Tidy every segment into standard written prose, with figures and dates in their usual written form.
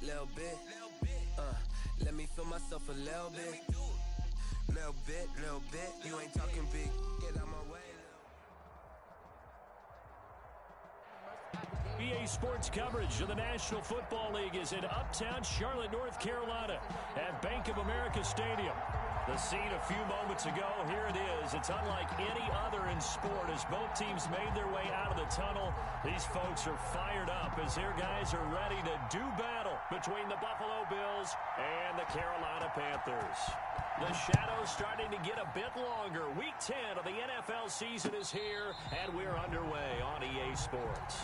little bit. Let me feel myself a little bit. Little bit. You ain't talking big. Get out my way. EA Sports coverage of the National Football League is in uptown Charlotte, North Carolina at Bank of America Stadium. The scene a few moments ago, here it is. It's unlike any other in sport as both teams made their way out of the tunnel. These folks are fired up as their guys are ready to do battle between the Buffalo Bills and the Carolina Panthers. The shadow's starting to get a bit longer. Week 10 of the NFL season is here, and we're underway on EA Sports.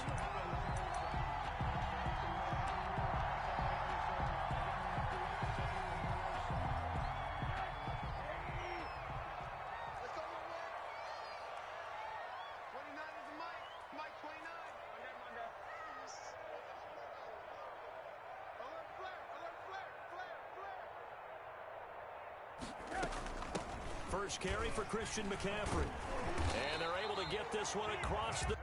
First carry for Christian McCaffrey. And they're able to get this one across the...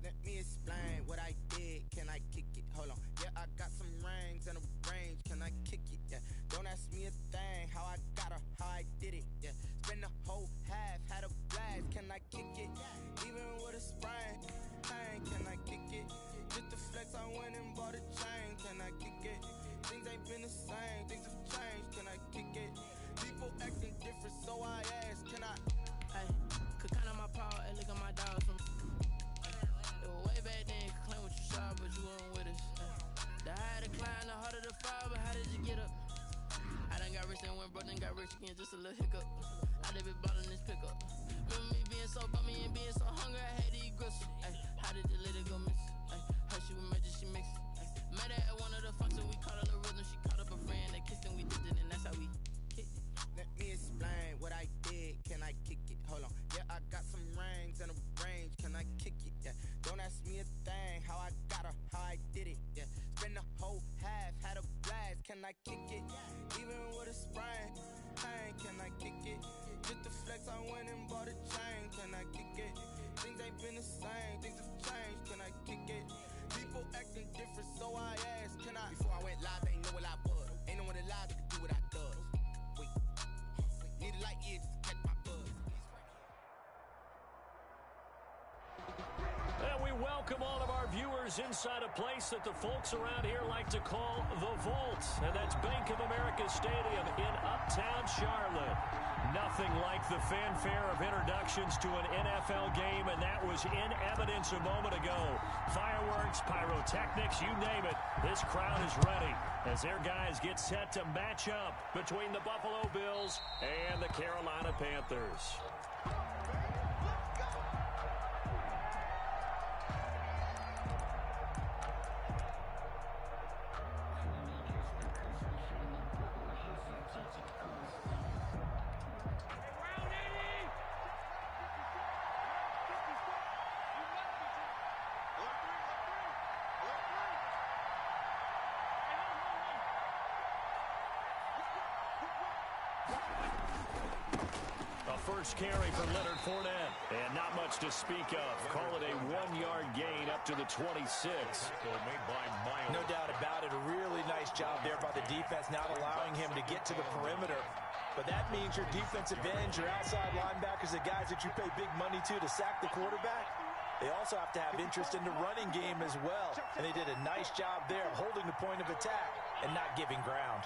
Let me explain what I did. Can I kick it? Hold on. Yeah, I got some rings and a range. Can I kick it? Yeah. Don't ask me a thing. How I got her, how I did it. Yeah. Spend the whole half, had a blast. Can I kick it? Even with a sprain. Pain, can I kick it? Just the flex, I went and bought a chain. Can I kick it? Things ain't been the same. Things have changed. Can I kick it? People acting different, so I ask. Can I? Hey, could count on my power. Hey, look at my dogs from. It was way back then. Could claim what you saw, but you weren't with us. The higher the climb, the harder the fall. But how did you get up? I done got rich and went broke, then got rich again. Just a little hiccup. I done been ballin' this pickup. Remember me being so bummy and being so hungry. I had to eat gristle. Ay, how did the lady go miss? Her she was magic, she mixed. Met her at one of the functions, we caught her the rhythm. She caught up a friend, they kissed and we dipped it, and that's how we kicked it. Let me explain what I did. Can I kick it? Hold on. Yeah, I got some rings and a range. Can I kick it? Yeah. Don't ask me a thing. How I got her, how I did it. Yeah. Spend the whole half, had a blast. Can I kick it? Even with a sprain. Pain, can I kick it? Just the flex, I went and bought a chain. Can I kick it? Things ain't been the same. Things have changed. Can I kick it? People acting different, so I asked, can I? Before I went live, they ain't know what I was. Ain't no one alive that could do what I does. Wait, need a light year just to catch my buzz. And we welcome all of our viewers inside a place that the folks around here like to call the Vault. And that's Bank of America Stadium in uptown Charlotte. Nothing like the fanfare of introductions to an NFL game, and that was in evidence a moment ago. Fireworks, pyrotechnics, you name it. This crowd is ready as their guys get set to match up between the Buffalo Bills and the Carolina Panthers. First carry for Leonard Fournette. And not much to speak of. Call it a 1-yard gain up to the 26. No doubt about it. A really nice job there by the defense, not allowing him to get to the perimeter. But that means your defensive ends, your outside linebackers, the guys that you pay big money to sack the quarterback, they also have to have interest in the running game as well. And they did a nice job there of holding the point of attack and not giving ground.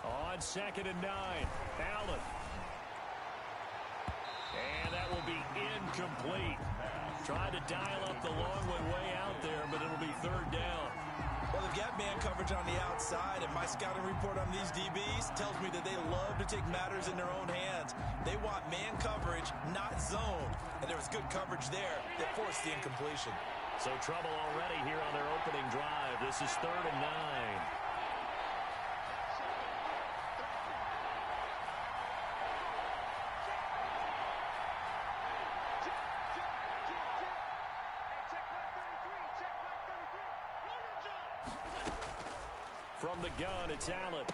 On 2nd and 9, Allen. And that will be incomplete. Tried to dial up the long one way out there, but it'll be 3rd down. Well, they've got man coverage on the outside, and my scouting report on these DBs tells me that they love to take matters in their own hands. They want man coverage, not zone. And there was good coverage there that forced the incompletion. So trouble already here on their opening drive. This is 3rd and 9. From the gun, it's Allen.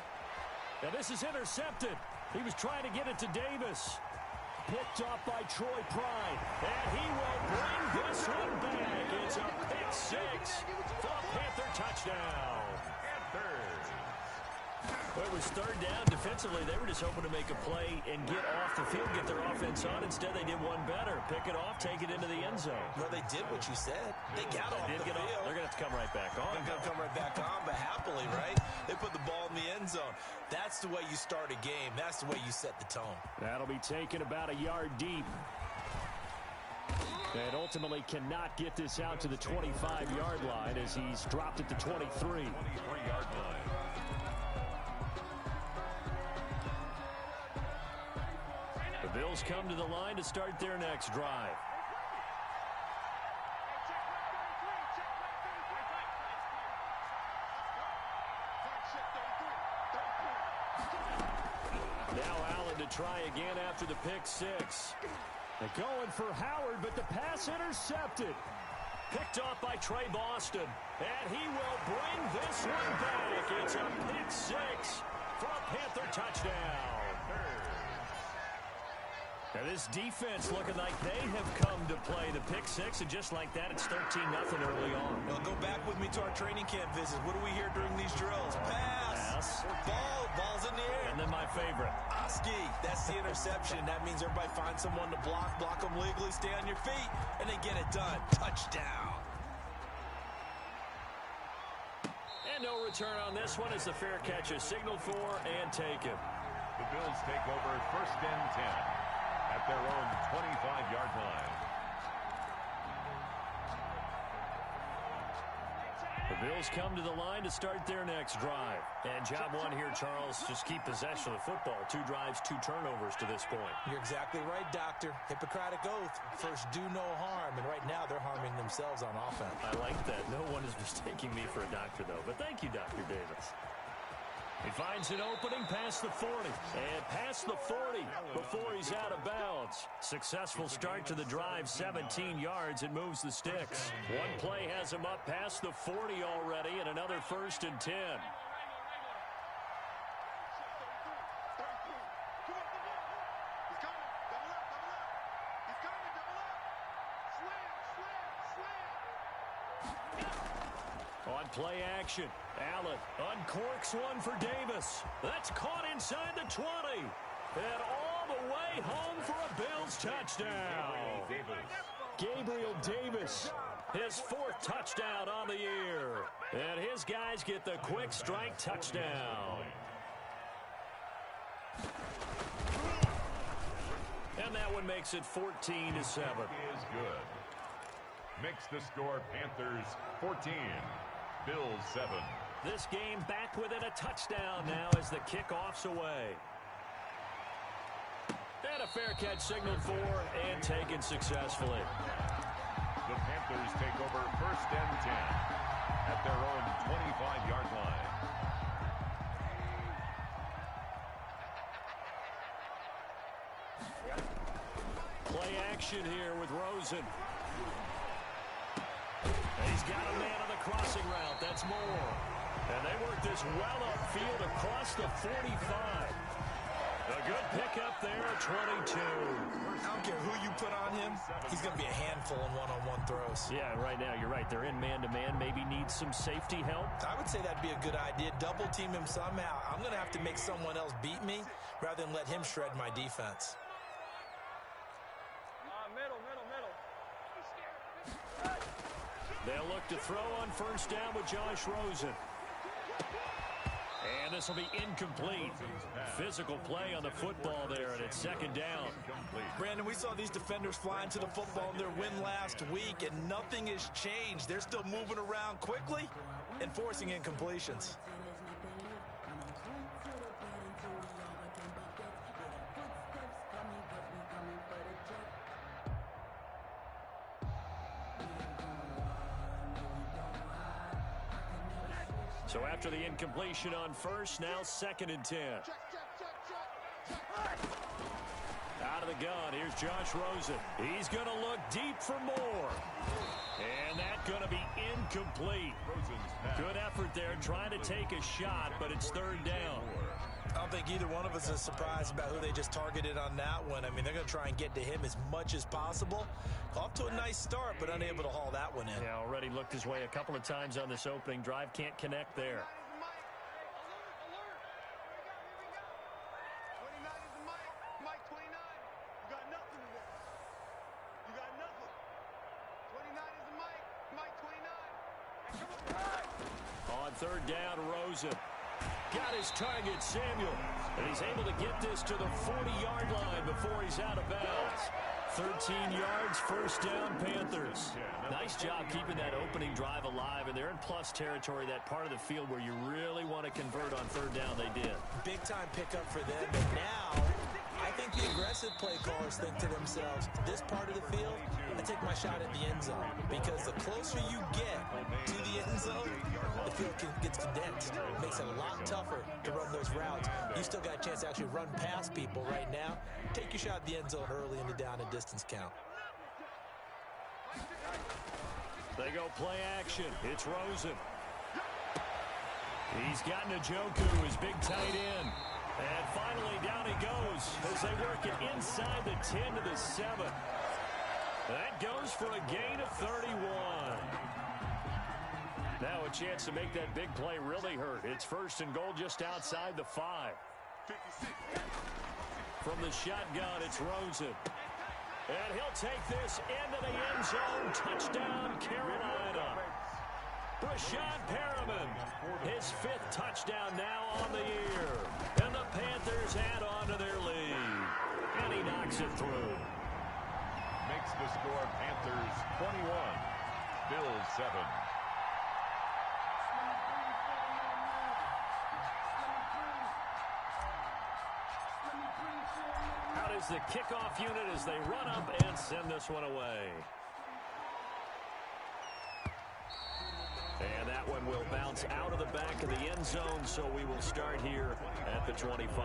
Now this is intercepted. He was trying to get it to Davis. Picked up by Troy Pride. And he will bring this one back. It's a pick six for a Panther touchdown. Well, it was third down. Defensively, they were just hoping to make a play and get off the field, get their offense on. Instead, they did one better. Pick it off, take it into the end zone. Well, they did what you said. They got off the field. They're going to have to come right back on. They're going to come right back on, but happily, right? They put the ball in the end zone. That's the way you start a game. That's the way you set the tone. That'll be taken about a yard deep. And ultimately cannot get this out to the 25-yard line as he's dropped it to 23. 23-yard line. The Bills come to the line to start their next drive. Now Allen to try again after the pick six. They're going for Howard, but the pass intercepted. Picked off by Trey Boston. And he will bring this one back. It's a pick six for a Panther touchdown. Now this defense looking like they have come to play the pick six, and just like that, it's 13-0 early on. Well, go back with me to our training camp visit. What do we hear during these drills? Pass. Ball's in the air. And then my favorite. Oski. That's the interception. That means everybody finds someone to block them legally, stay on your feet, and they get it done. Touchdown. And no return on this one as the fair catch is signaled for and taken. The Bills take over 1st and 10. At their own 25-yard line. The Bills come to the line to start their next drive. And job one here, Charles, just keep possession of the football. 2 drives, 2 turnovers to this point. You're exactly right, Doctor. Hippocratic oath. First, do no harm. And right now, they're harming themselves on offense. I like that. No one is mistaking me for a doctor, though. But thank you, Dr. Davis. He finds an opening past the 40. And past the 40 before he's out of bounds. Successful start to the drive, 17 yards, and moves the sticks. One play has him up past the 40 already, and another 1st and 10. On play action, Allen uncorks one for Davis. That's caught inside the 20. And all the way home for a Bills touchdown. Gabriel Davis, his 4th touchdown on the year. And his guys get the quick strike touchdown. And that one makes it 14-7. Is good. Makes the score Panthers 14. Bills 7. This game back within a touchdown now as the kickoff's away. And a fair catch signaled for and taken successfully. The Panthers take over 1st and 10 at their own 25-yard line. Play action here with Rosen. He's got a man on the crossing route. That's Moore. And they work this well upfield across the 45. A good pickup there at 22. I don't care who you put on him. He's going to be a handful in one-on-one throws. Yeah, right now you're right. They're in man-to-man. Maybe needs some safety help. I would say that'd be a good idea. Double team him somehow. I'm going to have to make someone else beat me rather than let him shred my defense. They'll look to throw on 1st down with Josh Rosen. And this will be incomplete. Physical play on the football there, and it's 2nd down. Brandon, we saw these defenders flying to the football in their win last week, and nothing has changed. They're still moving around quickly and forcing incompletions. So after the incompletion on 1st, now 2nd and 10. Out of the gun, here's Josh Rosen. He's going to look deep for Moore. And that's going to be incomplete. Good effort there trying to take a shot, but it's third down. I don't think either one of us is surprised about who they just targeted on that one. I mean, they're going to try and get to him as much as possible. Off to a nice start, but unable to haul that one in. Yeah, already looked his way a couple of times on this opening drive. Can't connect there. On third down, Rosen. Got his target, Samuel. And he's able to get this to the 40-yard line before he's out of bounds. 13 yards, first down, Panthers. Nice job keeping that opening drive alive, and they're in plus territory, that part of the field where you really want to convert on third down. They did. Big-time pickup for them, and now I think the aggressive play callers think to themselves, this part of the field, I take my shot at the end zone, because the closer you get to the end zone, the field gets condensed. It makes it a lot tougher to run those routes. You still got a chance to actually run past people right now. Take your shot at the end zone early in the down and distance count. They go play action. It's Rosen. He's got Njoku, his big tight end. And finally down he goes as they work it inside the 10 to the 7. That goes for a gain of 31. Now a chance to make that big play really hurt. It's first and goal just outside the 5. From the shotgun, it's Rosen. And he'll take this into the end zone. Touchdown, Carolina. Brashad Perriman, his 5th touchdown now on the year. And the Panthers add on to their lead. And he knocks it through. Makes the score Panthers 21, Bills 7. Out is the kickoff unit as they run up and send this one away. And that one will bounce out of the back of the end zone, so we will start here at the 25.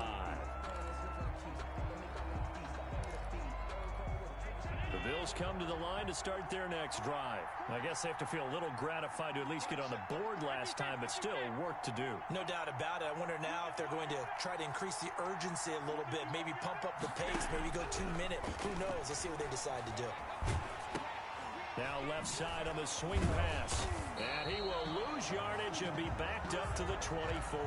The Bills come to the line to start their next drive. I guess they have to feel a little gratified to at least get on the board last time, but still work to do. No doubt about it. I wonder now if they're going to try to increase the urgency a little bit, maybe pump up the pace, maybe go 2 minute. Who knows? Let's see what they decide to do. Now left side on the swing pass. And he will lose yardage and be backed up to the 24.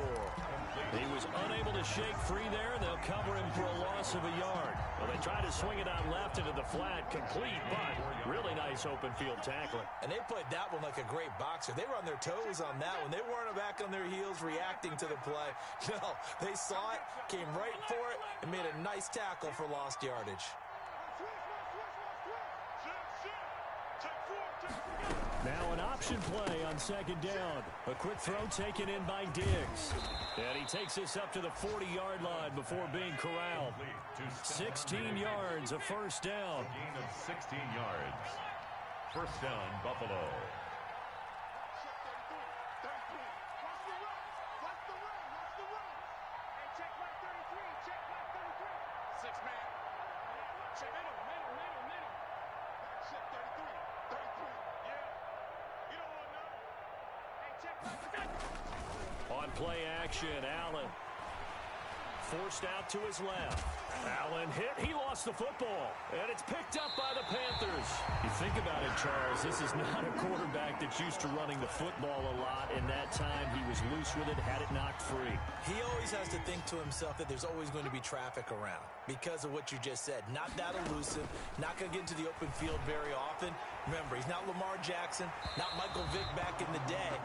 He was unable to shake free there, and they'll cover him for a loss of a yard. Well, they tried to swing it out left into the flat, complete, but really nice open field tackling. And they played that one like a great boxer. They were on their toes on that one. They weren't back on their heels reacting to the play. No, they saw it, came right for it, and made a nice tackle for lost yardage. Now an option play on second down. A quick throw taken in by Diggs. And he takes this up to the 40-yard line before being corralled. 16 yards, a first down. Gain of 16 yards. First down, Buffalo. On play action, Allen forced out to his left. Allen hit. He lost the football. And it's picked up by the Panthers. You think about it, Charles. This is not a quarterback that's used to running the football a lot. In that time, he was loose with it, had it knocked free. He always has to think to himself that there's always going to be traffic around because of what you just said. Not that elusive, not going to get into the open field very often. Remember, he's not Lamar Jackson, not Michael Vick back in the day.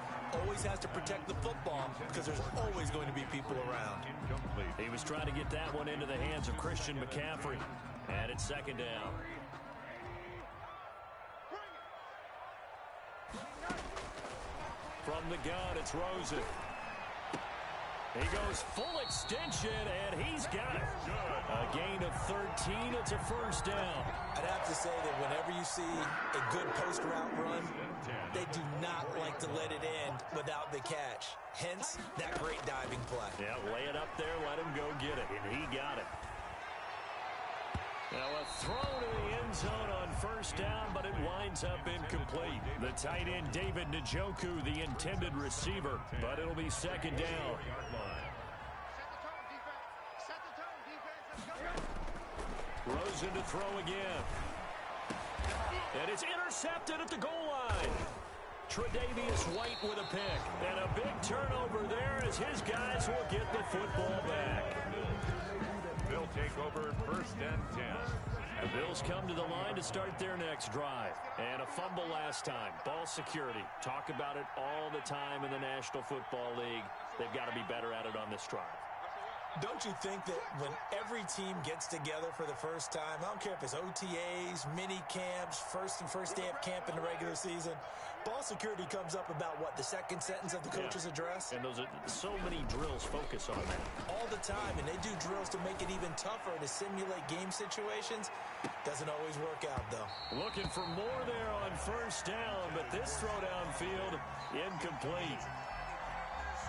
Always has to protect the football because there's always going to be people around. He was trying to get that one into the hands of Christian McCaffrey. And it's second down. From the gun, it's Rosen. He goes full extension, and he's got it. A gain of 13. It's a first down. I'd have to say that whenever you see a good post-route run, they do not like to let it end without the catch. Hence, that great diving play. Yeah, lay it up there, let him go get it, and he got it. Now a throw to the end zone on first down, but it winds up incomplete. The tight end, David Njoku, the intended receiver, but it'll be second down. Rosen to throw again. And it's intercepted at the goal line. Tre'Davious White with a pick. And a big turnover there as his guys will get the football back. They'll take over first and 10. The Bills come to the line to start their next drive. And a fumble last time. Ball security. Talk about it all the time in the National Football League. They've got to be better at it on this drive. Don't you think that when every team gets together for the first time, I don't care if it's OTAs, mini camps, first day of camp in the regular season, ball security comes up about what, the second sentence of the coach's address? And those are so many drills focus on that. All the time, and they do drills to make it even tougher to simulate game situations. Doesn't always work out, though. Looking for more there on first down, but this throw downfield incomplete.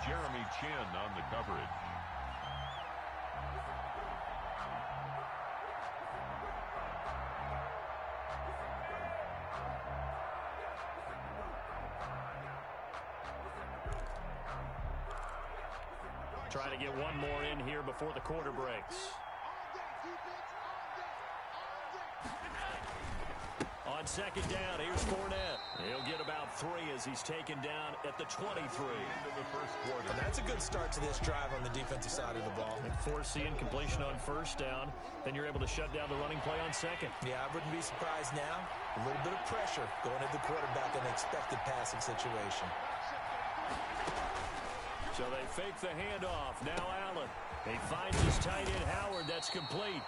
Jeremy Chin on the coverage. Trying to get one more in here before the quarter breaks. On second down, here's Fournette. He'll get about 3 as he's taken down at the 23. And that's a good start to this drive on the defensive side of the ball. And force the incompletion on first down. Then you're able to shut down the running play on second. Yeah, I wouldn't be surprised now. A little bit of pressure going at the quarterback in an expected passing situation. So they fake the handoff. Now Allen. He finds his tight end Howard. That's complete.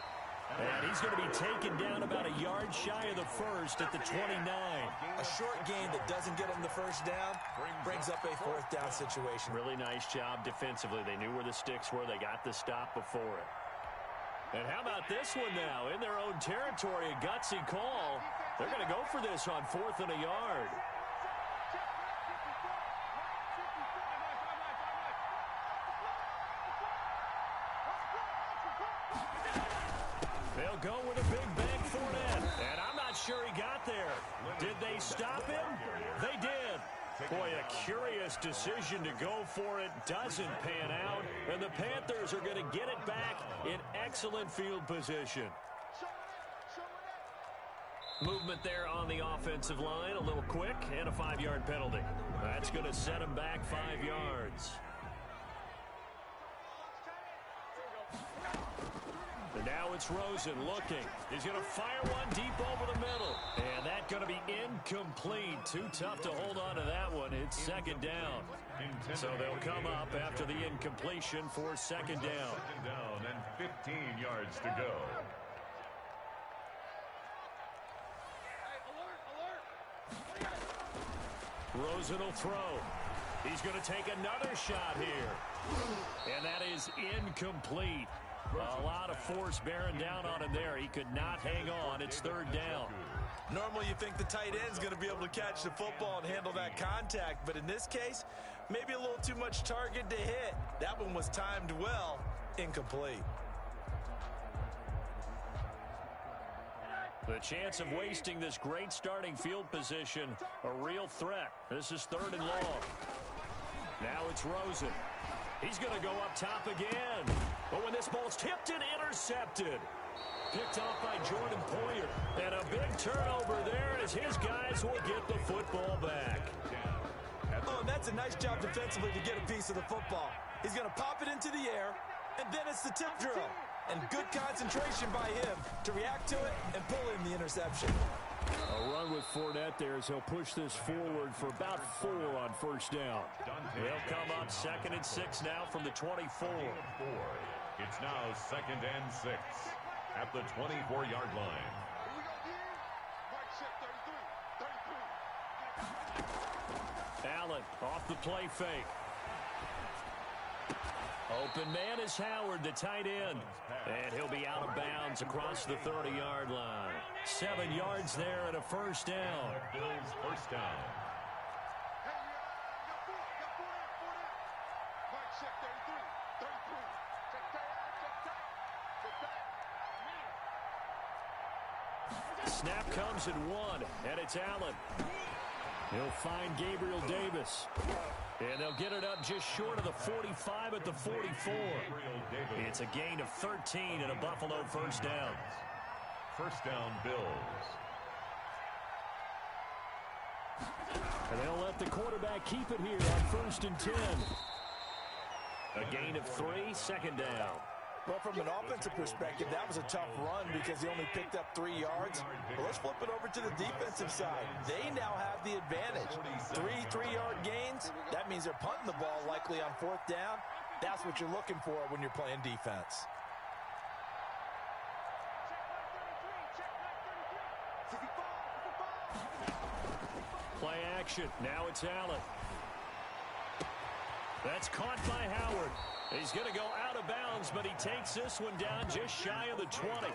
And he's going to be taken down about a yard shy of the first at the 29. A short gain that doesn't get him the first down brings up a fourth down situation. Really nice job defensively. They knew where the sticks were. They got the stop before it. And how about this one now? In their own territory, a gutsy call. They're going to go for this on 4th and a yard. They'll go with a big bang Fournette. And I'm not sure he got there. Did they stop him? They did. Boy, a curious decision to go for it. Doesn't pan out. And the Panthers are going to get it back in excellent field position. Movement there on the offensive line. A little quick and a 5-yard penalty. That's going to set him back 5 yards. And now it's Rosen looking. He's going to fire one deep over the middle. And that's going to be incomplete. Too tough to hold on to that one. It's second down. So they'll come up after the incompletion for second down. Second down and 15 yards to go. Rosen will throw. He's going to take another shot here. And that is incomplete. A lot of force bearing down on him there. He could not hang on. It's third down. Normally you think the tight end's going to be able to catch the football and handle that contact, but in this case, maybe a little too much target to hit. That one was timed well. Incomplete. The chance of wasting this great starting field position, a real threat. This is 3rd and long. Now it's Rosen. He's going to go up top again. But when this ball's tipped and intercepted. Picked off by Jordan Poyer. And a big turnover there as his guys will get the football back. Oh, and that's a nice job defensively to get a piece of the football. He's going to pop it into the air, and then it's the tip drill. And good concentration by him to react to it and pull in the interception. A run with Fournette there as he'll push this forward for about 4 on first down. They'll come up 2nd and 6 now from the 24. It's now 2nd and 6 at the 24-yard line. Allen off the play fake. Open man is Howard, the tight end. And he'll be out of bounds across the 30-yard line. 7 yards there and a first down. Bills first down. Snap comes in one, and it's Allen. He'll find Gabriel Davis. And they'll get it up just short of the 45 at the 44. It's a gain of 13 and a Buffalo first down. First down, Bills. And they'll let the quarterback keep it here on 1st and 10. A gain of 3, second down. Well, from an offensive perspective, that was a tough run because he only picked up 3 yards. But let's flip it over to the defensive side. They now have the advantage. 3 3-yard gains. That means they're punting the ball likely on 4th down. That's what you're looking for when you're playing defense. Play action. Now it's Allen. That's caught by Howard. He's going to go out of bounds, but he takes this one down just shy of the 20.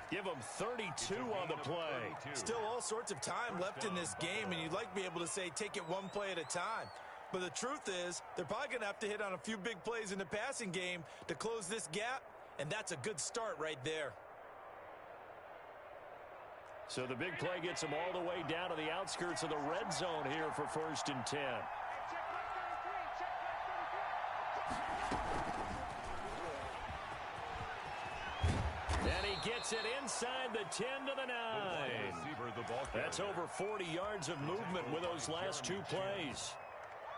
Give him 32 on the play. Still all sorts of time left in this game, and you'd like to be able to say take it one play at a time. But the truth is, they're probably going to have to hit on a few big plays in the passing game to close this gap, and that's a good start right there. So the big play gets them all the way down to the outskirts of the red zone here for 1st and 10. And he gets it inside the 10 to the 9. That's over 40 yards of movement with those last 2 plays.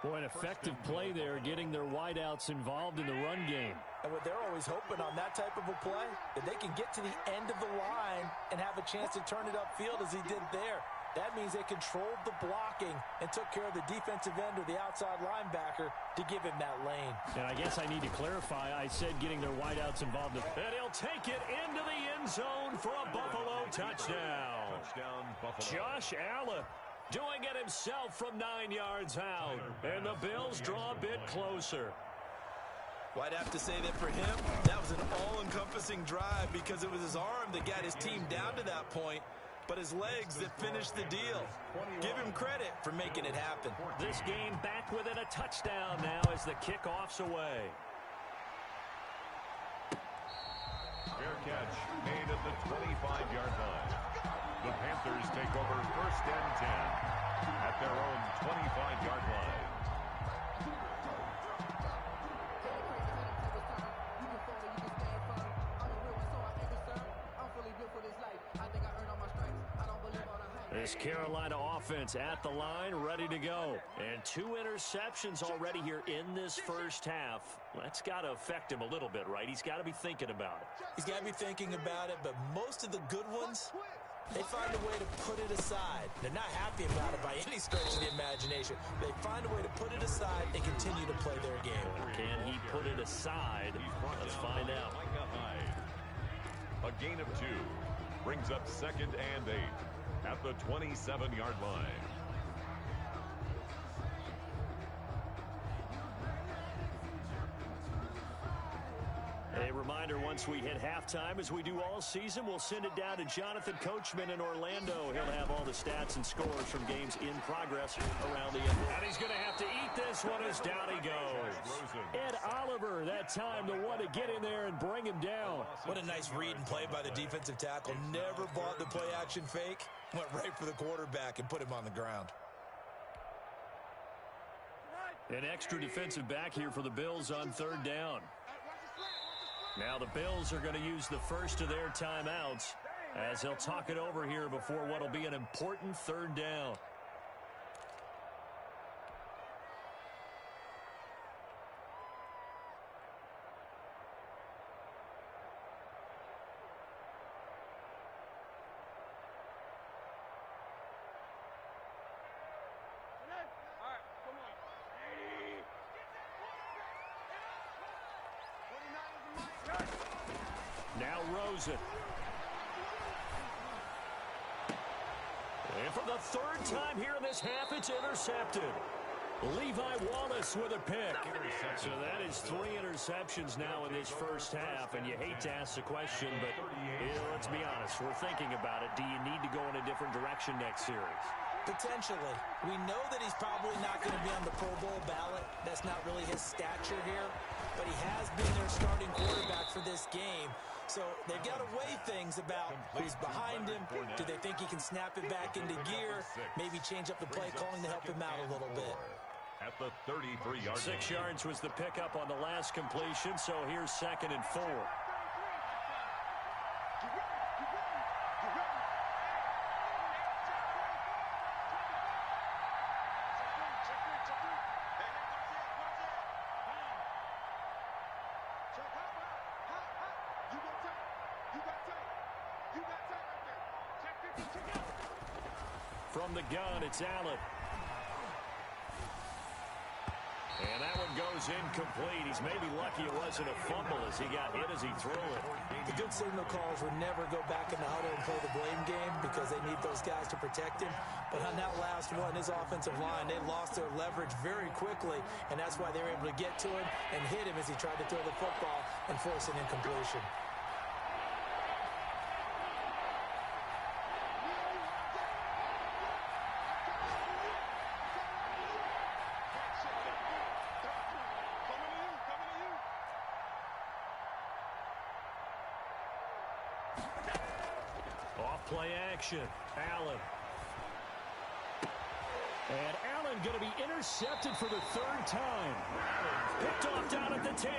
Boy, an effective play there, getting their wideouts involved in the run game. And what they're always hoping on that type of a play, that they can get to the end of the line and have a chance to turn it upfield as he did there. That means they controlled the blocking and took care of the defensive end or the outside linebacker to give him that lane. And I guess I need to clarify, I said getting their wideouts involved. And he'll take it into the end zone for a Buffalo touchdown. Touchdown, Buffalo. Josh Allen doing it himself from 9 yards out. And the Bills draw a bit closer. Well, I'd have to say that for him, that was an all-encompassing drive because it was his arm that got his team down to that point, but his legs that finished the deal. Give him credit for making it happen. This game back within a touchdown now as the kickoff's away. Fair catch made at the 25-yard line. The Panthers take over 1st and 10 at their own 25-yard line. This Carolina offense at the line, ready to go. And 2 interceptions already here in this first half. That's got to affect him a little bit, right? He's got to be thinking about it. He's got to be thinking about it, but most of the good ones, they find a way to put it aside. They're not happy about it by any stretch of the imagination. They find a way to put it aside and continue to play their game. Can he put it aside? Let's find out. A gain of 2 brings up 2nd and 8 at the 27-yard line. A reminder, once we hit halftime, as we do all season, we'll send it down to Jonathan Coachman in Orlando. He'll have all the stats and scores from games in progress around the NBA. And he's going to have to eat this one as down he goes. Ed Oliver, that time, the one to get in there and bring him down. What a nice read and play by the defensive tackle. Never bought the play-action fake. Went right for the quarterback and put him on the ground. An extra defensive back here for the Bills on 3rd down. Now the Bills are going to use the first of their timeouts as they'll talk it over here before what will be an important 3rd down. Now Rosen. And for the 3rd time here in this half, it's intercepted. Levi Wallace with a pick. So that is 3 interceptions now in this first half, and you hate to ask the question, but let's be honest, we're thinking about it. Do you need to go in a different direction next series? Potentially. We know that he's probably not going to be on the Pro Bowl ballot. That's not really his stature here, but he has been their starting quarterback for this game. So they've got to weigh things about who's behind him. Do they think he can snap it back into gear? Maybe change up the play calling to help him out a little bit. At the 33-yard line. 6 yards was the pickup on the last completion, so here's 2nd and 4. From the gun, it's Allen. And that one goes incomplete. He's maybe lucky it wasn't a fumble as he got hit as he threw it. The good signal callers would never go back in the huddle and play the blame game because they need those guys to protect him. But on that last one, his offensive line, they lost their leverage very quickly, and that's why they were able to get to him and hit him as he tried to throw the football and force an incompletion. Play action. Allen. And Allen going to be intercepted for the 3rd time. Picked off down at the 10.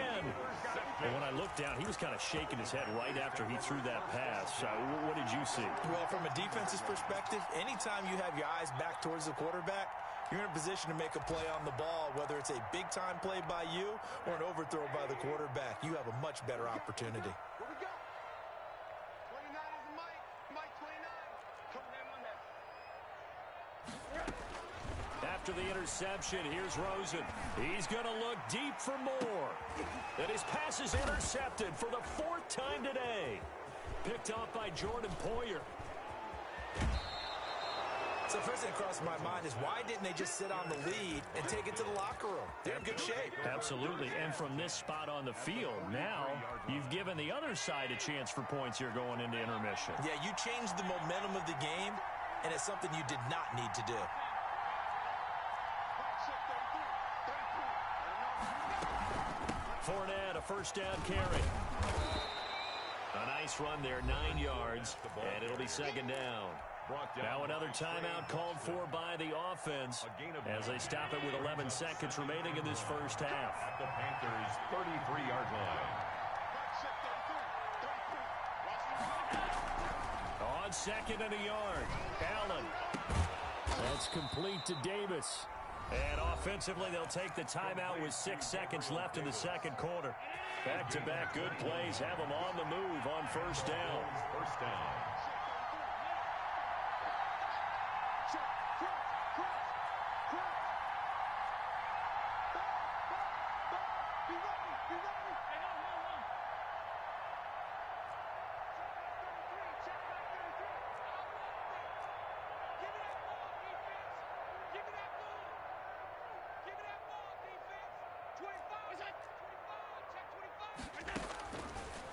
And when I looked down, he was kind of shaking his head right after he threw that pass. What did you see? Well, from a defense's perspective, anytime you have your eyes back towards the quarterback, you're in a position to make a play on the ball, whether it's a big-time play by you or an overthrow by the quarterback. You have a much better opportunity. After the interception, here's Rosen. He's going to look deep for more. And his pass is intercepted for the 4th time today. Picked off by Jordan Poyer. So first thing that crossed my mind is why didn't they just sit on the lead and take it to the locker room? They're in good shape. Absolutely. And from this spot on the field, now you've given the other side a chance for points here going into intermission. Yeah, you changed the momentum of the game, and it's something you did not need to do. Fournette, a 1st down carry. A nice run there, 9 yards, and it'll be 2nd down. Now another timeout called for by the offense as they stop it with 11 seconds remaining in this first half. At the Panthers' 33-yard line. On 2nd and a yard, Allen. That's complete to Davis. And offensively, they'll take the timeout with 6 seconds left in the 2nd quarter. Back-to-back good plays have them on the move on 1st down. 1st down.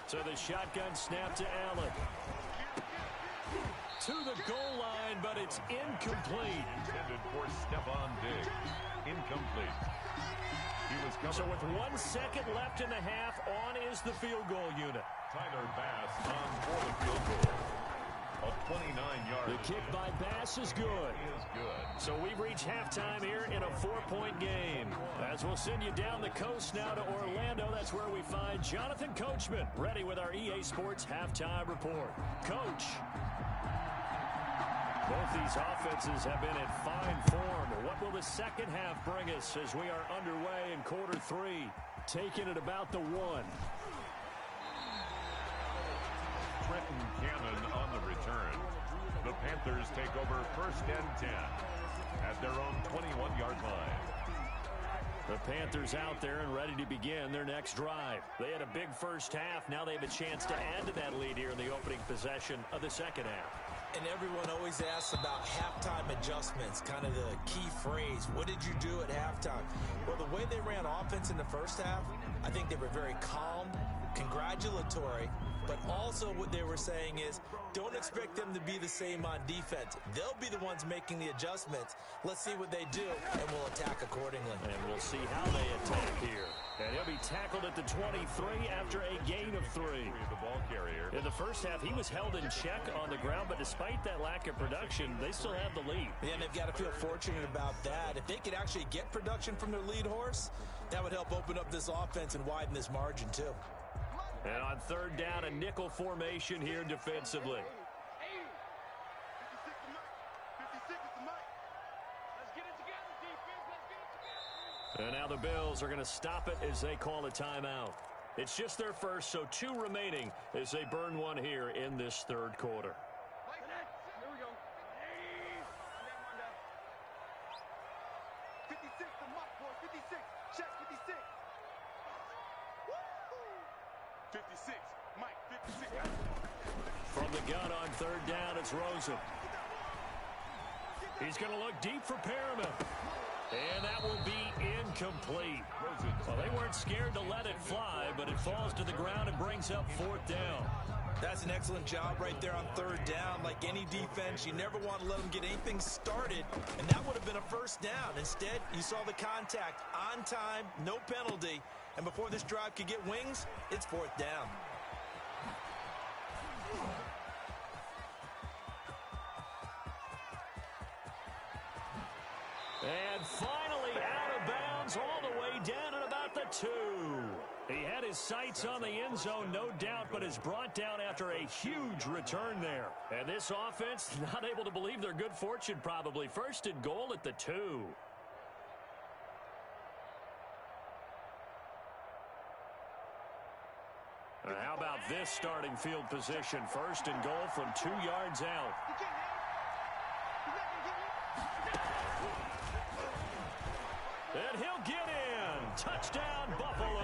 So the shotgun snap to Allen. To the goal line, but it's incomplete. Intended for Stephon Diggs. Incomplete. He was covered. So with 1 second left in the half, on is the field goal unit. Tyler Bass on for the field goal. A 29-yard. The kick by Bass is good. Is good. So we've reached halftime here in a 4-point game. As we'll send you down the coast now to Orlando, that's where we find Jonathan Coachman, ready with our EA Sports halftime report. Coach. Both these offenses have been in fine form. What will the second half bring us as we are underway in quarter 3? Taking it about the 1. Trenton Cannon on the return. The Panthers take over 1st and 10 at their own 21-yard line. The Panthers out there and ready to begin their next drive. They had a big first half. Now they have a chance to add to that lead here in the opening possession of the second half. And everyone always asks about halftime adjustments, kind of the key phrase. What did you do at halftime? Well, the way they ran offense in the first half, I think they were very calm, congratulatory, but also what they were saying is don't expect them to be the same on defense. They'll be the ones making the adjustments. Let's see what they do, and we'll attack accordingly. And we'll see how they attack here. And he'll be tackled at the 23 after a gain of 3. The ball carrier. In the first half, he was held in check on the ground, but despite that lack of production, they still have the lead. Yeah, and they've got to feel fortunate about that. If they could actually get production from their lead horse, that would help open up this offense and widen this margin, too. And on third down, a nickel formation here defensively. And now the Bills are going to stop it as they call a timeout. It's just their first, so 2 remaining as they burn one here in this third quarter. Here we go. 56, the mark, boy. 56. Check 56. 56. Mike, 56. From the gun on third down, it's Rosen. He's going to look deep for Perriman. And that will be incomplete. Well, they weren't scared to let it fly, but it falls to the ground and brings up fourth down. That's an excellent job right there on third down. Like any defense, you never want to let them get anything started, and that would have been a first down. Instead, you saw the contact on time, no penalty, and before this drive could get wings, it's fourth down. And finally out of bounds all the way down at about the 2. He had his sights on the end zone, no doubt, but is brought down after a huge return there. And this offense not able to believe their good fortune probably. First and goal at the 2. How about this starting field position? First and goal from 2 yards out. And he'll get in. Touchdown, Buffalo.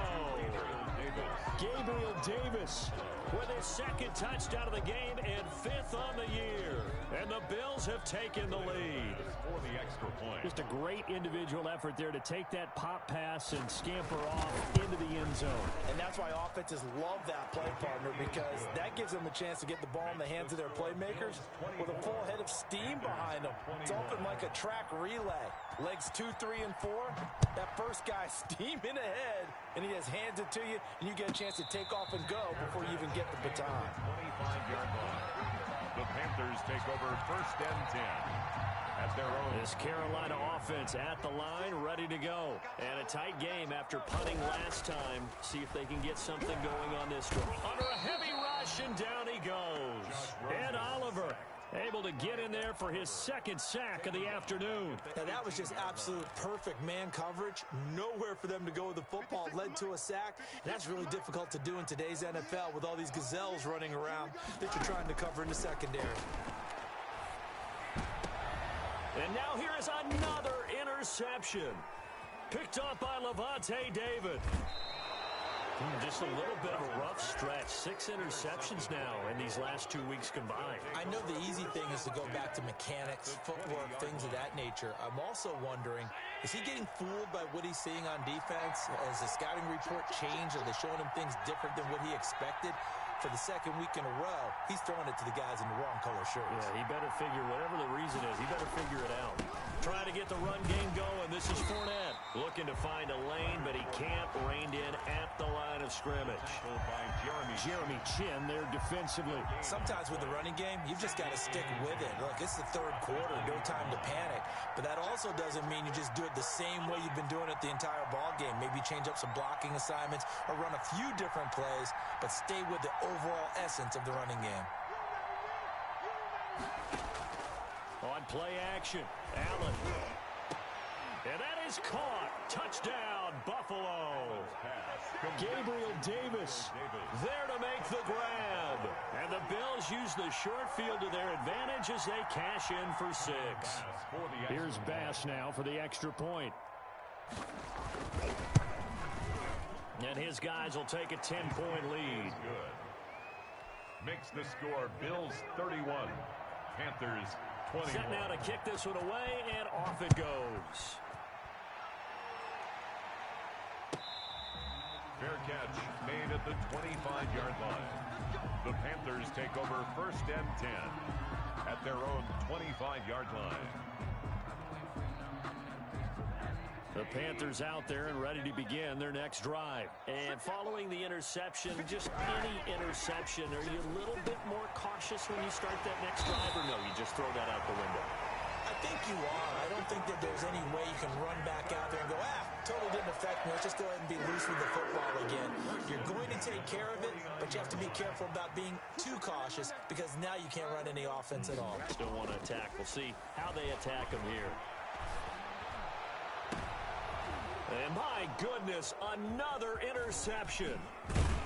Gabriel Davis with his second touchdown of the game and 5th on the year. And the Bills have taken the lead. For the extra point. Just a great individual effort there to take that pop pass and scamper off into the end zone. And that's why offenses love that play, partner, because that gives them a chance to get the ball in the hands of their playmakers with a full head of steam behind them. It's often like a track relay. Legs 2, 3, and 4. That first guy steaming ahead, and he just hands it to you, and you get a chance to take off and go before you even get the baton. 25-yard line. The Panthers take over first and 10 at their own. This Carolina offense at the line, ready to go. And a tight game after punting last time. See if they can get something going on this one. Under a heavy rush, and down he goes. Ed Oliver able to get in there for his second sack of the afternoon. Now, that was just absolute perfect man coverage. Nowhere for them to go with the football. Led to a sack. That's really difficult to do in today's NFL with all these gazelles running around that you're trying to cover in the secondary. And now here is another interception. Picked up by Lavonte David. Just a little bit of a rough stretch. 6 interceptions now in these last 2 weeks combined. I know the easy thing is to go back to mechanics, footwork, things of that nature. I'm also wondering, is he getting fooled by what he's seeing on defense? Has the scouting report changed? Are they showing him things different than what he expected? For the second week in a row, he's throwing it to the guys in the wrong color shirts. Yeah, he better figure, whatever the reason is, he better figure it out. Trying to get the run game going. This is Fournette. Looking to find a lane, but he can't. Reined in at the line of scrimmage. By Jeremy Chin there defensively. Sometimes with the running game, you've just got to stick with it. Look, it's the third quarter. No time to panic. But that also doesn't mean you just do it the same way you've been doing it the entire ball game. Maybe change up some blocking assignments or run a few different plays, but stay with the overall essence of the running game. On play action, Allen. And that is caught. Touchdown, Buffalo. Gabriel Davis there to make the grab. And the Bills use the short field to their advantage as they cash in for 6. Here's Bass now for the extra point. And his guys will take a 10-point lead. Good. Makes the score Bills 31, Panthers 21. Set now to kick this one away, and off it goes. Fair catch made at the 25-yard line. The Panthers take over first and 10 at their own 25-yard line. The Panthers out there and ready to begin their next drive. And following the interception, just any interception, are you a little bit more cautious when you start that next drive, or no, you just throw that out the window? I think you are. I don't think that there's any way you can run back out there and go, totally didn't affect me. Let's just go ahead and be loose with the football again. You're going to take care of it, but you have to be careful about being too cautious because now you can't run any offense at all. Still want to attack. We'll see how they attack them here. And my goodness, another interception.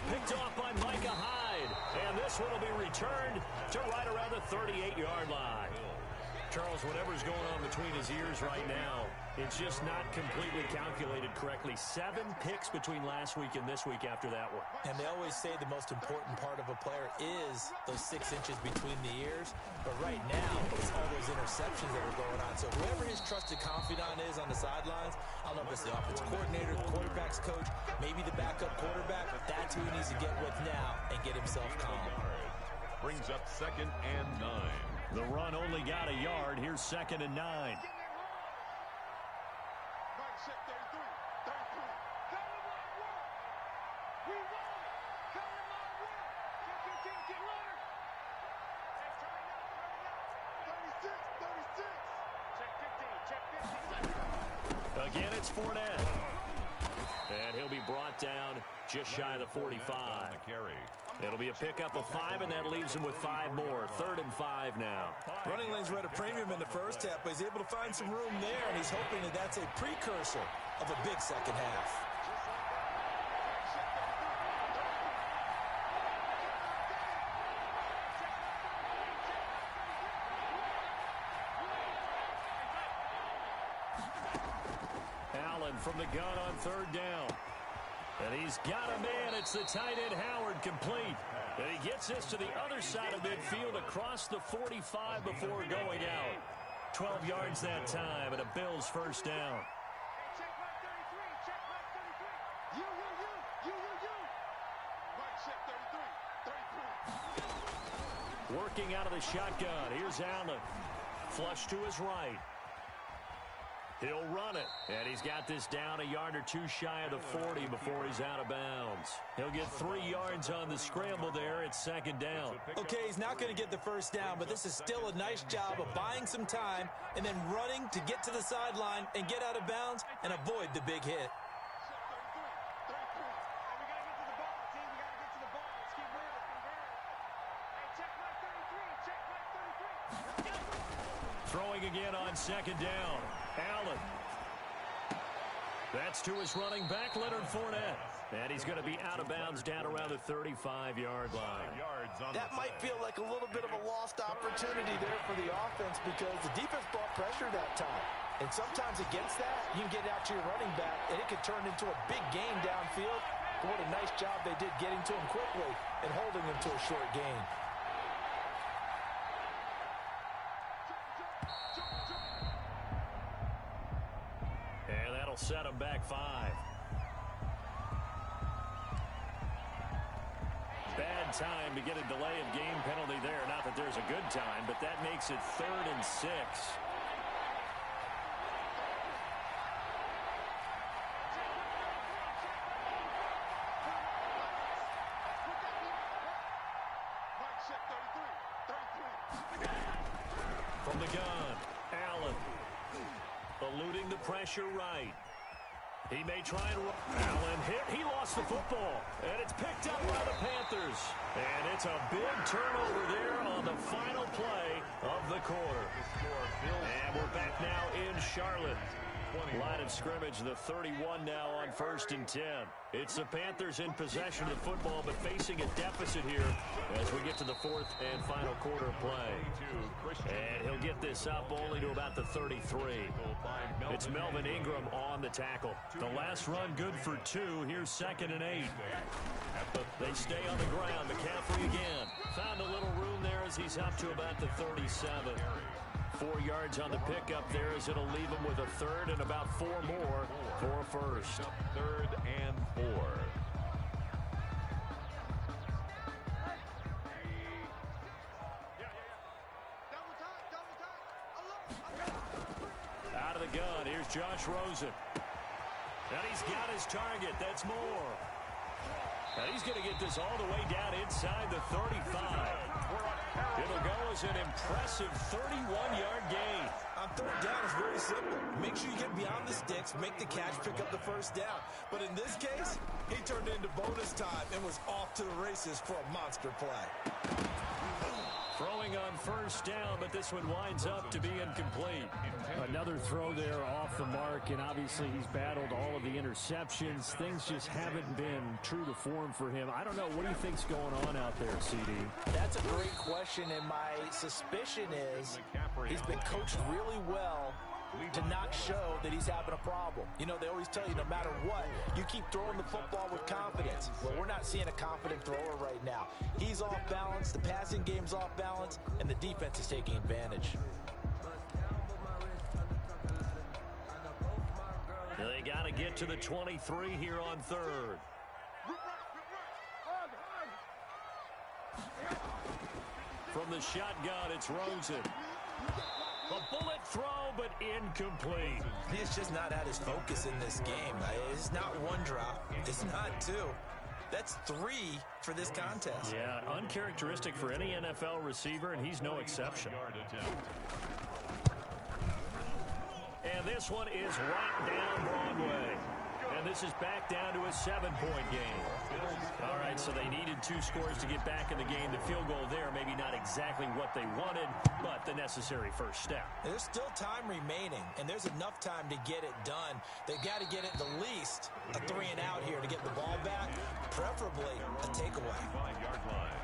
Picked off by Micah Hyde. And this one will be returned to right around the 38-yard line. Charles, whatever's going on between his ears right now, it's just not completely calculated correctly. 7 picks between last week and this week after that one. And they always say the most important part of a player is those 6 inches between the ears. But right now, it's all those interceptions that are going on. So whoever his trusted confidant is on the sidelines, I don't know if it's the offensive coordinator, the quarterback's coach, maybe the backup quarterback, that's who he needs to get with now and get himself calm. Brings up 2nd and 9. The run only got a yard. Here's 2nd and 9. Again, it's Fournette. And he'll be brought down just shy of the 45. It'll be a pickup of 5, and that leaves him with 5 more. 3rd and 5 now. Running lanes were at a premium in the first half, but he's able to find some room there, and he's hoping that that's a precursor of a big second half. Allen from the gun on 3rd down. And he's got a man. It's the tight end Howard, complete. And he gets this to the other side of midfield across the 45 before going out. 12 yards that time, and a Bills first down. Working out of the shotgun. Here's Allen. Flush to his right. He'll run it, and he's got this down a yard or 2 shy of the 40 before he's out of bounds. He'll get 3 yards on the scramble there. It's 2nd down. Okay, he's not going to get the first down, but this is still a nice job of buying some time and then running to get to the sideline and get out of bounds and avoid the big hit. Throwing again on 2nd down. Allen. That's to his running back, Leonard Fournette. And he's going to be out of bounds down around the 35-yard line. That might feel like a little bit of a lost opportunity there for the offense because the defense brought pressure that time. And sometimes against that, you can get out to your running back, and it could turn into a big gain downfield. But what a nice job they did getting to him quickly and holding him to a short gain. And that'll set him back 5. Bad time to get a delay of game penalty there. Not that there's a good time, but that makes it 3rd and 6. From the gun, Allen. Eluding the pressure right. He may try and run. Allen hit. He lost the football. And it's picked up by the Panthers. And it's a big turnover there on the final play of the quarter. And we're back now in Charlotte. Line of scrimmage, the 31 now on 1st and 10. It's the Panthers in possession of the football, but facing a deficit here as we get to the 4th and final quarter of play. And he'll get this up only to about the 33. It's Melvin Ingram on the tackle. The last run good for 2. Here's 2nd and 8. They stay on the ground. McCaffrey again. Found a little room there as he's up to about the 37. 4 yards on the pickup there as it'll leave him with a 3rd and about 4 more for a first. 3rd and 4. Out of the gun, here's Josh Rosen. And he's got his target. That's Moore. And he's going to get this all the way down inside the 35. It'll go as an impressive 31-yard gain. On third down, it's very simple. Make sure you get beyond the sticks, make the catch, pick up the first down. But in this case, he turned it into bonus time and was off to the races for a monster play. Throwing on first down, but this one winds up to be incomplete. Another throw there off the mark, and obviously he's battled all of the interceptions. Things just haven't been true to form for him. I don't know. What do you think's going on out there, CD? That's a great question, and my suspicion is he's been coached really well to not show that he's having a problem. You know, they always tell you no matter what, you keep throwing the football with confidence. Well, we're not seeing a confident thrower right now. He's off balance, the passing game's off balance, and the defense is taking advantage. They got to get to the 23 here on third. From the shotgun, it's Rosen. A bullet throw, but incomplete. He's just not had his focus in this game. It's not one drop. It's not two. That's 3 for this contest. Yeah, uncharacteristic for any NFL receiver, and he's no exception. And this one is right down Broadway. And this is back down to a 7-point game. All right, so they needed 2 scores to get back in the game. The field goal there, maybe not exactly what they wanted, but the necessary first step. There's still time remaining, and there's enough time to get it done. They've got to get it the least a 3-and-out here to get the ball back, preferably a takeaway. 5-yard line.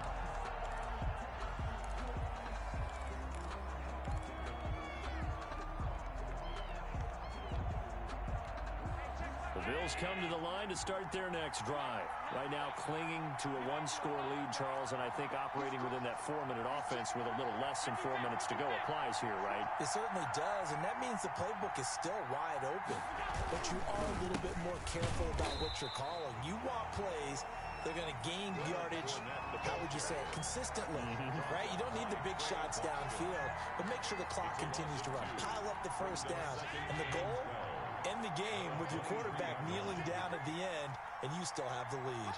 The Bills come to the line to start their next drive. Right now clinging to a 1-score lead, Charles, and I think operating within that 4-minute offense with a little less than 4 minutes to go applies here, right? It certainly does, and that means the playbook is still wide open. But you are a little bit more careful about what you're calling. You want plays they're going to gain yardage, how would you say it, consistently, right? You don't need the big shots downfield, but make sure the clock continues to run. Pile up the first down, and the goal, end the game with your quarterback kneeling down at the end, and you still have the lead.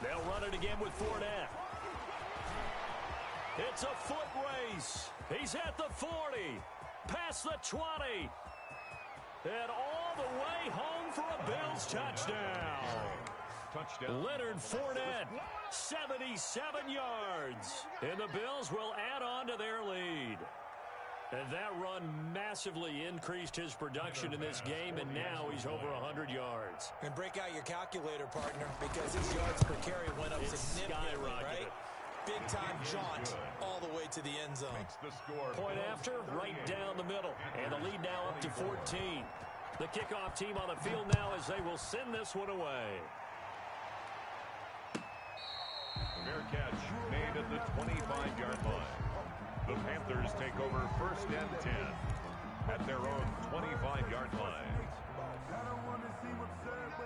They'll run it again with Fournette. It's a foot race. He's at the 40, past the 20, and all the way home for a Bills touchdown. Leonard Fournette, 77 yards. And the Bills will add on to their lead. And that run massively increased his production in this game, and now he's over 100 yards. And break out your calculator, partner, because his yards per carry went up significantly, right? Big-time jaunt all the way to the end zone. Point after, right down the middle. And the lead now up to 14. The kickoff team on the field now as they will send this one away. Fair catch made at the 25-yard line. The Panthers take over 1st and 10 at their own 25-yard line.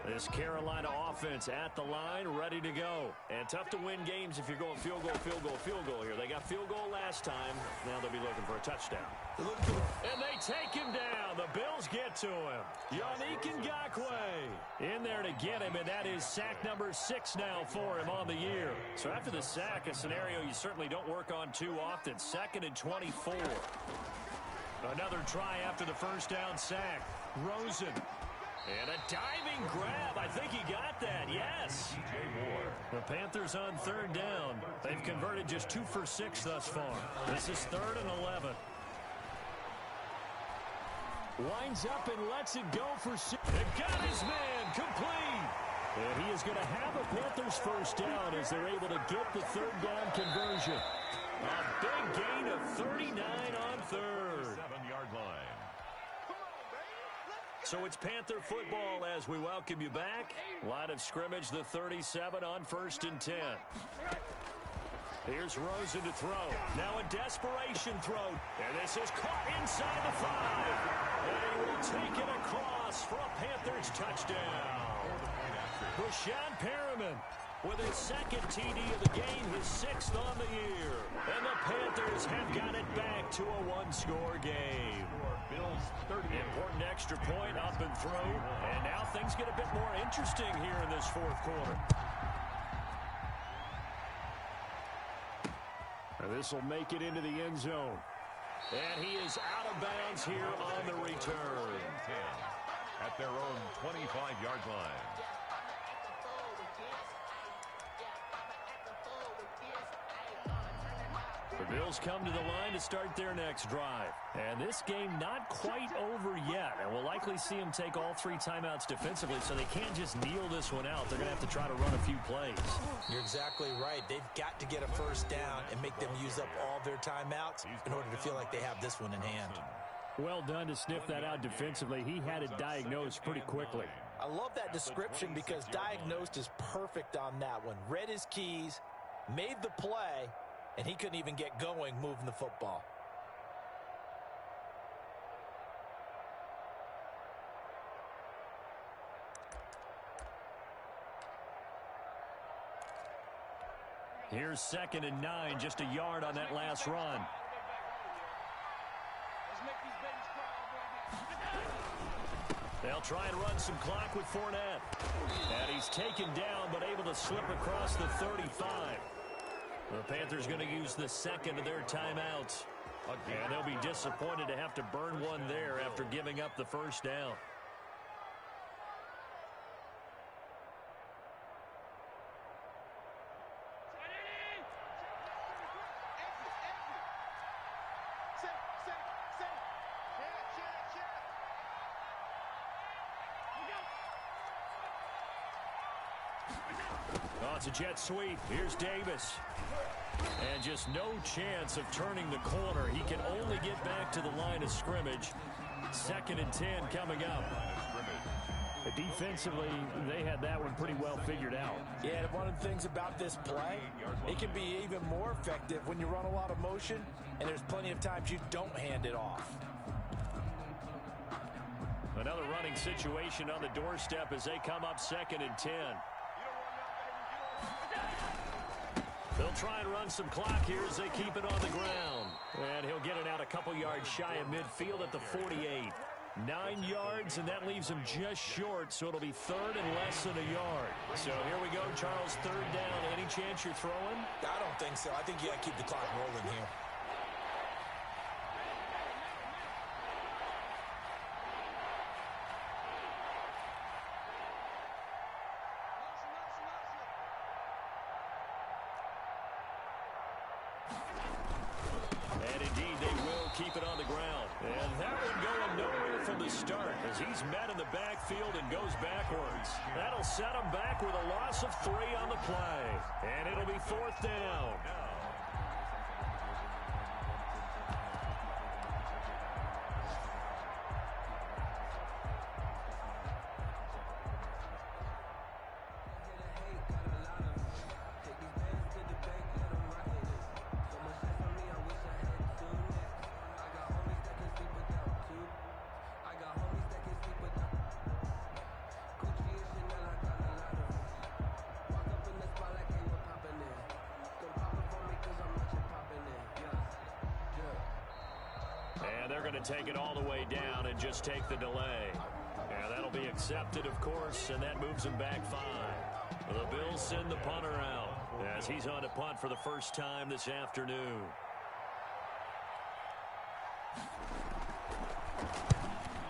This Carolina offense at the line, ready to go. And tough to win games if you're going field goal, field goal, field goal here. They got field goal last time. Now they'll be looking for a touchdown. And they take him down. The Bills get to him. Yannick Ngakoue in there to get him, and that is sack number 6 now for him on the year. So after the sack, a scenario you certainly don't work on too often. 2nd and 24. Another try after the first down sack. Rosen. And a diving grab. I think he got that. Yes. The Panthers on 3rd down. They've converted just 2 for 6 thus far. This is 3rd and 11. Winds up and lets it go for 6. They've got his man complete. And he is going to have a Panthers first down as they're able to get the 3rd down conversion. A big gain of 39 on 3rd. 7-yard line. So it's Panther football as we welcome you back. Line of scrimmage, the 37 on 1st and 10. Here's Rosen to throw. Now a desperation throw. And this is caught inside the 5. And he will take it across for a Panthers touchdown. Breshad Perriman with his second TD of the game, his 6th on the year. And the Panthers have got it back to a one-score game. Important extra point up and through. And now things get a bit more interesting here in this fourth quarter. This will make it into the end zone. And he is out of bounds here on the return. 10 at their own 25-yard line. The Bills come to the line to start their next drive. And this game not quite over yet. And we'll likely see them take all 3 timeouts defensively, so they can't just kneel this one out. They're going to have to try to run a few plays. You're exactly right. They've got to get a first down and make them use up all their timeouts in order to feel like they have this one in hand. Well done to sniff that out defensively. He had it diagnosed pretty quickly. I love that description because diagnosed is perfect on that one. Read his keys, made the play, and he couldn't even get going moving the football. Here's 2nd and 9, just a yard on that last run. They'll try and run some clock with Fournette. And he's taken down, but able to slip across the 35. The Panthers going to use the 2nd of their timeouts. And they'll be disappointed to have to burn one there after giving up the first down. Oh, it's a jet sweep. Here's Davis. And just no chance of turning the corner. He can only get back to the line of scrimmage. 2nd and 10 coming up. Defensively, they had that one pretty well figured out. Yeah, and one of the things about this play, it can be even more effective when you run a lot of motion, and there's plenty of times you don't hand it off. Another running situation on the doorstep as they come up 2nd and 10. They'll try and run some clock here as they keep it on the ground. And he'll get it out a couple yards shy of midfield at the 48. 9 yards, and that leaves him just short, so it'll be 3rd and less than a yard. So here we go, Charles, 3rd down. Any chance you're throwing? I don't think so. I think you got to keep the clock rolling here. And indeed, they will keep it on the ground. And that one going nowhere from the start as he's met in the backfield and goes backwards. That'll set him back with a loss of 3 on the play. And it'll be 4th down. They're going to take it all the way down and just take the delay. Yeah, that'll be accepted, of course, and that moves him back 5. The Bills send the punter out as he's on to punt for the first time this afternoon.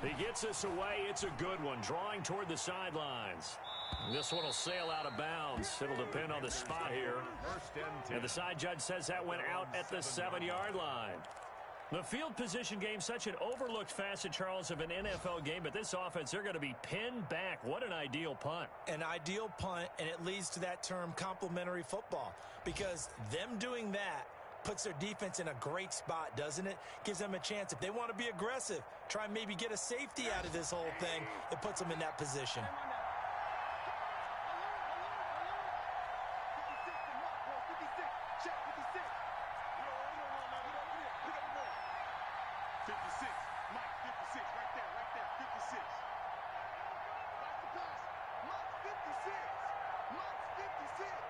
He gets this away. It's a good one, drawing toward the sidelines. This one will sail out of bounds. It'll depend on the spot here. And the side judge says that went out at the 7-yard line. The field position game, such an overlooked facet, Charles, of an NFL game, but this offense, they're going to be pinned back. What an ideal punt. An ideal punt, and it leads to that term complementary football, because them doing that puts their defense in a great spot, doesn't it? Gives them a chance. If they want to be aggressive, try and maybe get a safety out of this whole thing, it puts them in that position. Mike 56.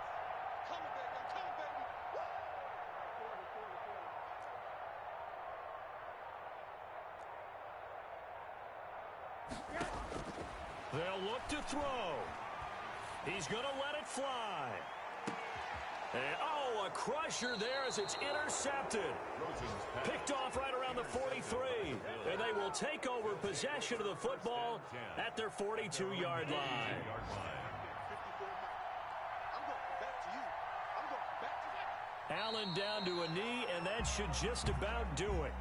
They'll look to throw. He's going to let it fly. And, a crusher there as it's intercepted. Picked off right around the 43. And they will take over possession of the football at their 42-yard line. Allen down to a knee, and that should just about do it.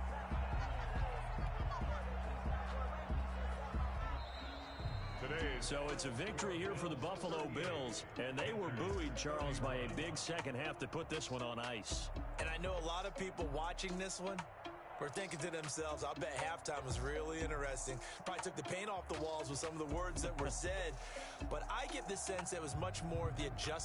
So it's a victory here for the Buffalo Bills, and they were buoyed, Charles, by a big second half to put this one on ice. And I know a lot of people watching this one were thinking to themselves, I bet halftime was really interesting. Probably took the paint off the walls with some of the words that were said. But I get the sense it was much more of the adjustment